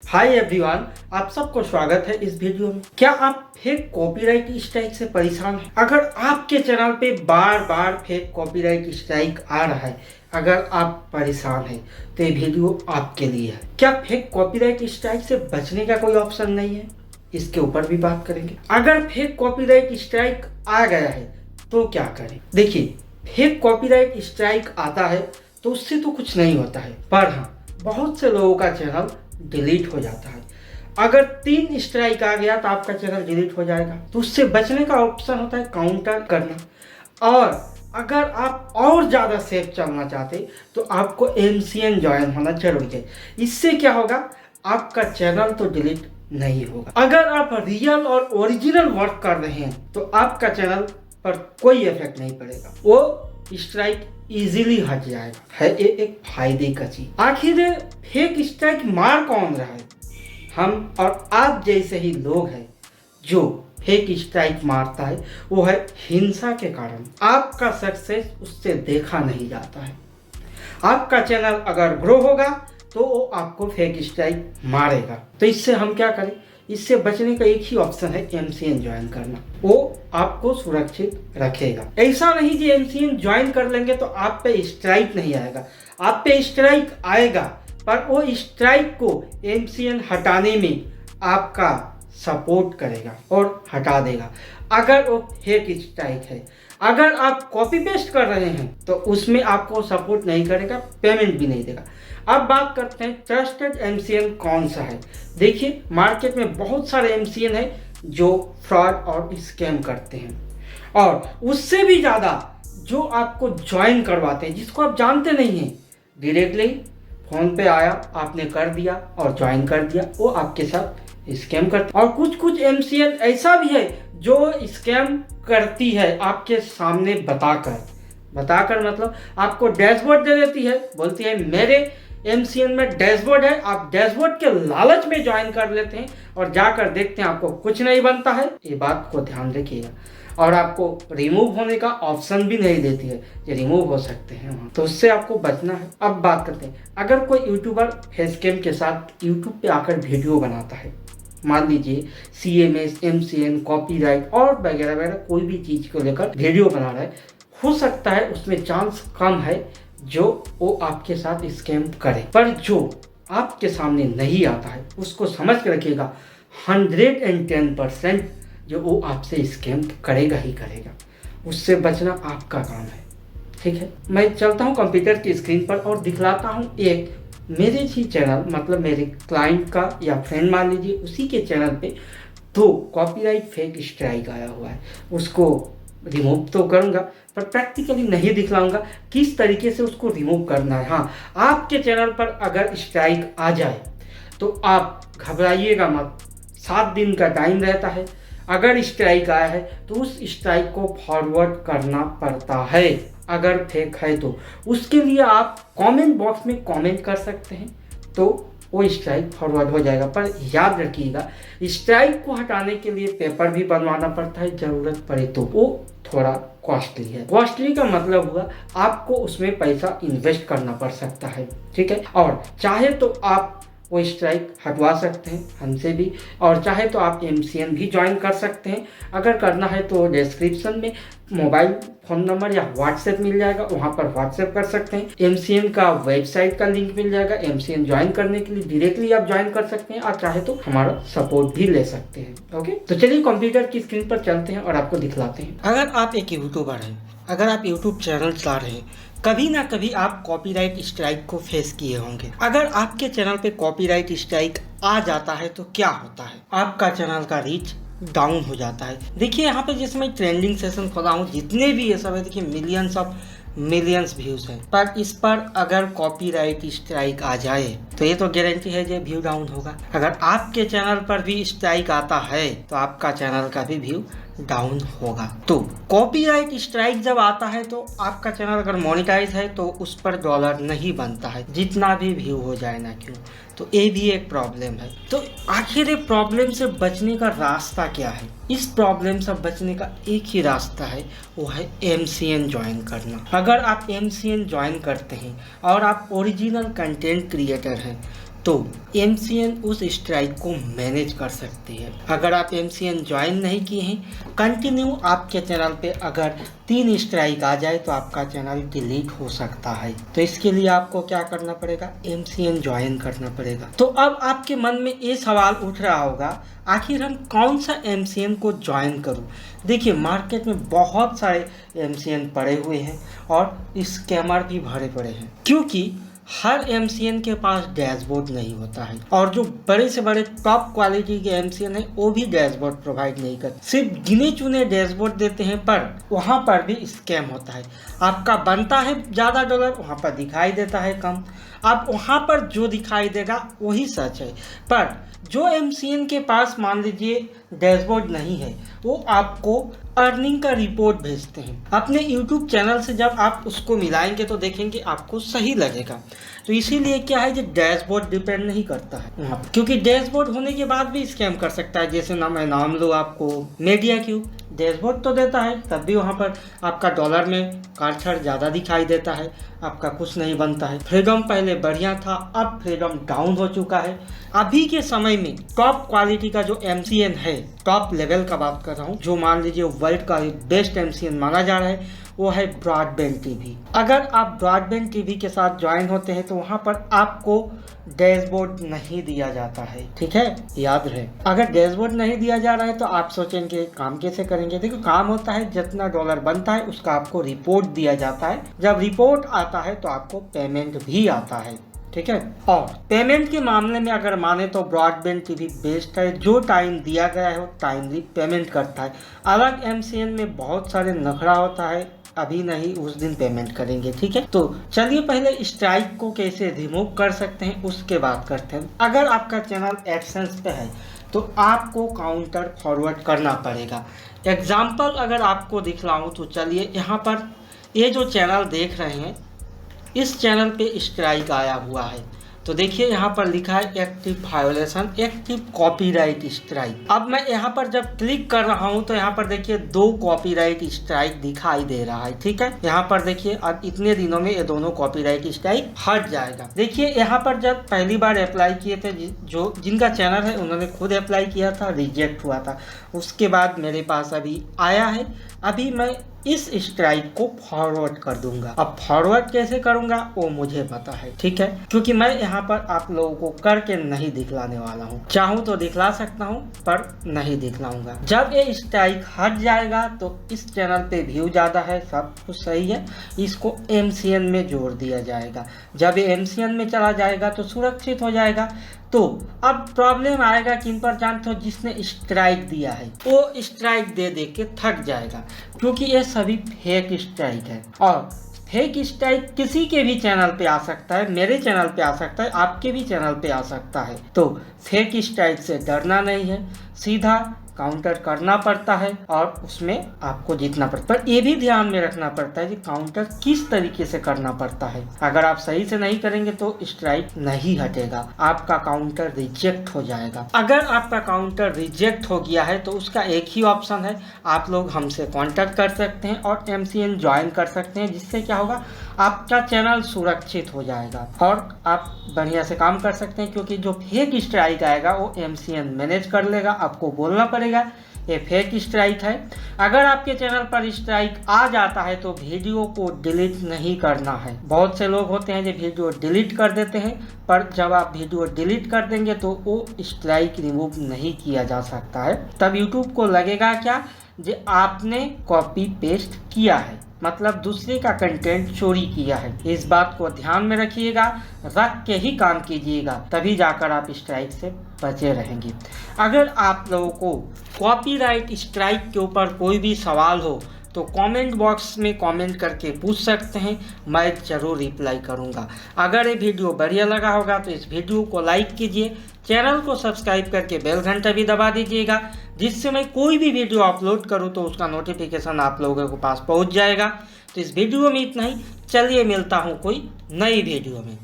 Hi everyone, आप सबको स्वागत है इस वीडियो में। क्या आप फेक कॉपीराइट स्ट्राइक से परेशान हैं? अगर आपके चैनल पे बार बार फेक कॉपीराइट स्ट्राइक आ रहा है, अगर आप परेशान हैं तो ये वीडियो आपके लिए है। क्या फेक कॉपीराइट स्ट्राइक से बचने का कोई ऑप्शन नहीं है? इसके ऊपर भी बात करेंगे। अगर फेक कॉपीराइट स्ट्राइक आ गया है तो क्या करें? देखिए, फेक कॉपीराइट स्ट्राइक आता है तो उससे तो कुछ नहीं होता है, पर हाँ, बहुत से लोगों का चैनल डिलीट हो जाता है। अगर 3 स्ट्राइक आ गया तो आपका चैनल डिलीट हो जाएगा। तो उससे बचने का ऑप्शन होता है काउंटर करना। और अगर आप और ज़्यादा सेफ चलना चाहते तो आपको MCN ज्वाइन होना जरूरी है। इससे क्या होगा, आपका चैनल तो डिलीट नहीं होगा। अगर आप रियल और ओरिजिनल वर्क कर रहे हैं तो आपका चैनल पर कोई इफेक्ट नहीं पड़ेगा, वो स्ट्राइक इजीली हट जाएगा। है ये एक फायदे का चीज। आखिर फेक स्ट्राइक मार कौन रहा है? हम और आप जैसे ही लोग हैं जो फेक स्ट्राइक मारता है। वो है हिंसा के कारण। आपका सक्सेस उससे देखा नहीं जाता है। आपका चैनल अगर ग्रो होगा तो वो आपको फेक स्ट्राइक मारेगा। तो इससे हम क्या करें? इससे बचने का एक ही ऑप्शन है MCN ज्वाइन करना। वो आपको सुरक्षित रखेगा। ऐसा नहीं कि MCN ज्वाइन कर लेंगे तो आप पे स्ट्राइक नहीं आएगा। आप पे स्ट्राइक आएगा, पर वो स्ट्राइक को MCN हटाने में आपका सपोर्ट करेगा और हटा देगा। अगर वो फेक स्ट्राइक है, अगर आप कॉपी पेस्ट कर रहे हैं तो उसमें आपको सपोर्ट नहीं करेगा, पेमेंट भी नहीं देगा। अब बात करते हैं ट्रस्टेड MCN कौन सा है। देखिए, मार्केट में बहुत सारे MCN है जो फ्रॉड और स्कैम करते हैं, और उससे भी ज़्यादा जो आपको ज्वाइन करवाते हैं, जिसको आप जानते नहीं हैं। डायरेक्टली फ़ोन पे आया, आपने कर दिया और ज्वाइन कर दिया, वो आपके साथ स्कैम करते। और कुछ MCN ऐसा भी है जो स्कैम करती है आपके सामने बताकर मतलब आपको डैशबोर्ड दे देती है, बोलती है मेरे MCN में डैशबोर्ड है, आप डैशबोर्ड के लालच में ज्वाइन कर लेते हैं और जाकर देखते हैं आपको कुछ नहीं बनता है। ये बात को ध्यान रखिएगा। और आपको रिमूव होने का ऑप्शन भी नहीं देती है कि रिमूव हो सकते हैं वहाँ, तो उससे आपको बचना है। अब बात करते हैं, अगर कोई यूट्यूबर फेसकैम के साथ यूट्यूब पे आकर वीडियो बनाता है, मान लीजिए CMS, MCN, कॉपीराइट और वगैरह वगैरह कोई भी चीज़ को लेकर वीडियो बना रहा है, हो सकता है उसमें चांस कम है जो वो आपके साथ स्कैम करे। पर जो आपके सामने नहीं आता है उसको समझ के रखिएगा, 110% जो वो आपसे स्कैम करेगा ही करेगा। उससे बचना आपका काम है, ठीक है। मैं चलता हूँ कंप्यूटर की स्क्रीन पर और दिखलाता हूँ एक मेरे ही चैनल, मतलब मेरे क्लाइंट का या फ्रेंड मान लीजिए, उसी के चैनल पे 2 कॉपीराइट फेक स्ट्राइक आया हुआ है। उसको रिमूव तो करूँगा पर प्रैक्टिकली नहीं दिखलाऊंगा किस तरीके से उसको रिमूव करना है। हाँ, आपके चैनल पर अगर स्ट्राइक आ जाए तो आप घबराइएगा मत, 7 दिन का टाइम रहता है। अगर स्ट्राइक आया है तो उस स्ट्राइक को फॉरवर्ड करना पड़ता है। अगर फेक है तो उसके लिए आप कमेंट बॉक्स में कमेंट कर सकते हैं, तो वो स्ट्राइक फॉरवर्ड हो जाएगा। पर याद रखिएगा, स्ट्राइक को हटाने के लिए पेपर भी बनवाना पड़ता है, ज़रूरत पड़े तो। वो थोड़ा कॉस्टली है। कॉस्टली का मतलब हुआ आपको उसमें पैसा इन्वेस्ट करना पड़ सकता है, ठीक है। और चाहे तो आप वो स्ट्राइक हटवा सकते हैं हमसे भी, और चाहे तो आप MCN भी ज्वाइन कर सकते हैं। अगर करना है तो डिस्क्रिप्शन में मोबाइल फ़ोन नंबर या WhatsApp मिल जाएगा, वहाँ पर WhatsApp कर सकते हैं। MCN का वेबसाइट का लिंक मिल जाएगा। MCN ज्वाइन करने के लिए डायरेक्टली आप ज्वाइन कर सकते हैं, और चाहे तो हमारा सपोर्ट भी ले सकते हैं। ओके, तो चलिए कंप्यूटर की स्क्रीन पर चलते हैं और आपको दिखलाते हैं। अगर आप एक यूट्यूबर हैं, अगर आप यूट्यूब चैनल चला रहे हैं, कभी ना कभी आप कॉपीराइट स्ट्राइक को फेस किए होंगे। अगर आपके चैनल पे कॉपीराइट स्ट्राइक आ जाता है तो क्या होता है? आपका चैनल का रीच डाउन हो जाता है। देखिए, यहाँ पे जैसे मैं ट्रेंडिंग सेशन खोला हूँ, जितने भी ये सब है, देखिए मिलियंस व्यूज हैं। पर इस पर अगर कॉपीराइट स्ट्राइक आ जाए तो ये तो गारंटी है जो व्यू डाउन होगा। अगर आपके चैनल पर भी स्ट्राइक आता है तो आपका चैनल का भी व्यू डाउन होगा। तो कॉपीराइट स्ट्राइक जब आता है तो आपका चैनल अगर मोनेटाइज है तो उस पर डॉलर नहीं बनता है, जितना भी व्यू हो जाए ना क्यों। तो ये भी एक प्रॉब्लम है। तो आखिर ये प्रॉब्लम से बचने का रास्ता क्या है? इस प्रॉब्लम से बचने का एक ही रास्ता है, वो है MCN ज्वाइन करना। अगर आप MCN ज्वाइन करते हैं और आप ओरिजिनल कंटेंट क्रिएटर हैं तो MCN उस स्ट्राइक को मैनेज कर सकती है। अगर आप MCN ज्वाइन नहीं किए हैं, कंटिन्यू आपके चैनल पे अगर 3 स्ट्राइक आ जाए तो आपका चैनल डिलीट हो सकता है। तो इसके लिए आपको क्या करना पड़ेगा, MCN ज्वाइन करना पड़ेगा। तो अब आपके मन में ये सवाल उठ रहा होगा, आखिर हम कौन सा MCN को ज्वाइन करूं? देखिए, मार्केट में बहुत सारे MCN पड़े हुए हैं और स्कैमर भी भरे पड़े हैं, क्योंकि हर MCN के पास डैशबोर्ड नहीं होता है और जो बड़े से बड़े टॉप क्वालिटी के MCN है वो भी डैशबोर्ड प्रोवाइड नहीं करते, सिर्फ गिने चुने डैशबोर्ड देते हैं, पर वहाँ पर भी स्कैम होता है। आपका बनता है ज़्यादा डॉलर, वहाँ पर दिखाई देता है कम। अब वहाँ पर जो दिखाई देगा वही सच है, पर जो MCN के पास मान लीजिए डैशबोर्ड नहीं है, वो आपको अर्निंग का रिपोर्ट भेजते हैं अपने YouTube चैनल से। जब आप उसको मिलाएंगे तो देखेंगे आपको सही लगेगा। तो इसीलिए क्या है, जो डैशबोर्ड डिपेंड नहीं करता है वहाँ पर, क्योंकि डैशबोर्ड होने के बाद भी स्कैम कर सकता है। जैसे मैं नाम लूँ आपको, मीडिया क्यूब डैशबोर्ड तो देता है, तब भी वहाँ पर आपका डॉलर में कर्सर ज़्यादा दिखाई देता है, आपका कुछ नहीं बनता है। फ्रीडम पहले बढ़िया था, अब फ्रीडम डाउन हो चुका है। अभी के समय में टॉप क्वालिटी का जो MCN है, टॉप लेवल का बात कर रहा हूँ, जो मान लीजिए वर्ल्ड का बेस्ट MCN माना जा रहा है, वो है ब्रॉडबैंड टीवी। अगर आप ब्रॉडबैंड टीवी के साथ ज्वाइन होते हैं तो वहाँ पर आपको डैशबोर्ड नहीं दिया जाता है, ठीक है, याद रहे। अगर डैशबोर्ड नहीं दिया जा रहा है तो आप सोचेंगे काम कैसे करेंगे। देखो, काम होता है जितना डॉलर बनता है उसका आपको रिपोर्ट दिया जाता है। जब रिपोर्ट आता है तो आपको पेमेंट भी आता है, ठीक है। और पेमेंट के मामले में अगर माने तो ब्रॉडबैंड टीवी बेस्ट है, जो टाइम दिया गया है वो टाइमली पेमेंट करता है। अलग MCN में बहुत सारे नखरा होता है, अभी नहीं उस दिन पेमेंट करेंगे, ठीक है। तो चलिए पहले स्ट्राइक को कैसे रिमूव कर सकते हैं उसके बात करते हैं। अगर आपका चैनल एडसेंस पे है तो आपको काउंटर फॉरवर्ड करना पड़ेगा। एग्जाम्पल अगर आपको दिखलाऊं तो चलिए, यहाँ पर ये जो चैनल देख रहे हैं, इस चैनल पे स्ट्राइक आया हुआ है। तो देखिए यहाँ पर लिखा है active violation, active copyright strike. अब मैं यहाँ पर जब क्लिक कर रहा हूँ तो यहाँ पर देखिए 2 कॉपीराइट स्ट्राइक दिखाई दे रहा है, ठीक है। यहाँ पर देखिए अब इतने दिनों में ये दोनों कॉपीराइट स्ट्राइक हट जाएगा। देखिए यहाँ पर जब पहली बार अप्लाई किए थे, जो जिनका चैनल है उन्होंने खुद अप्लाई किया था, रिजेक्ट हुआ था। उसके बाद मेरे पास अभी आया है, अभी मैं इस स्ट्राइक को फॉरवर्ड कर दूंगा। अब फॉरवर्ड कैसे करूंगा वो मुझे पता है, ठीक है, क्योंकि मैं यहाँ पर आप लोगों को करके नहीं दिखलाने वाला हूँ। चाहूँ तो दिखला सकता हूँ पर नहीं दिखलाऊंगा। जब ये स्ट्राइक हट जाएगा तो इस चैनल पे व्यू ज्यादा है, सब कुछ सही है, इसको MCN में जोड़ दिया जाएगा। जब ये MCN में चला जाएगा तो सुरक्षित हो जाएगा। तो अब प्रॉब्लम आएगा किन पर जानते हो, जिसने स्ट्राइक दिया है वो स्ट्राइक दे दे के थक जाएगा, क्योंकि ये सभी फेक स्ट्राइक है। और फेक स्ट्राइक किसी के भी चैनल पे आ सकता है, मेरे चैनल पे आ सकता है, आपके भी चैनल पे आ सकता है। तो फेक स्ट्राइक से डरना नहीं है, सीधा काउंटर करना पड़ता है और उसमें आपको जीतना पड़ता है। पर ये भी ध्यान में रखना पड़ता है कि काउंटर किस तरीके से करना पड़ता है। अगर आप सही से नहीं करेंगे तो स्ट्राइक नहीं हटेगा, आपका काउंटर रिजेक्ट हो जाएगा। अगर आपका काउंटर रिजेक्ट हो गया है तो उसका एक ही ऑप्शन है, आप लोग हमसे कांटेक्ट कर सकते हैं और MCN ज्वाइन कर सकते हैं, जिससे क्या होगा, आपका चैनल सुरक्षित हो जाएगा और आप बढ़िया से काम कर सकते हैं। क्योंकि जो फेक स्ट्राइक आएगा वो MCN मैनेज कर लेगा, आपको बोलना पड़ेगा ये फेक स्ट्राइक है। अगर आपके चैनल पर स्ट्राइक आ जाता है तो वीडियो को डिलीट नहीं करना है। बहुत से लोग होते हैं जो वीडियो डिलीट कर देते हैं, पर जब आप वीडियो डिलीट कर देंगे तो वो स्ट्राइक रिमूव नहीं किया जा सकता है। तब यूट्यूब को लगेगा क्या, जो आपने कॉपी पेस्ट किया है, मतलब दूसरे का कंटेंट चोरी किया है। इस बात को ध्यान में रखिएगा, रख के ही काम कीजिएगा, तभी जाकर आप स्ट्राइक से बचे रहेंगे। अगर आप लोगों को कॉपीराइट स्ट्राइक के ऊपर कोई भी सवाल हो तो कमेंट बॉक्स में कमेंट करके पूछ सकते हैं, मैं ज़रूर रिप्लाई करूंगा। अगर ये वीडियो बढ़िया लगा होगा तो इस वीडियो को लाइक कीजिए, चैनल को सब्सक्राइब करके बेल घंटा भी दबा दीजिएगा, जिससे मैं कोई भी वीडियो अपलोड करूं तो उसका नोटिफिकेशन आप लोगों के पास पहुंच जाएगा। तो इस वीडियो में इतना ही, चलिए मिलता हूं कोई नई वीडियो में।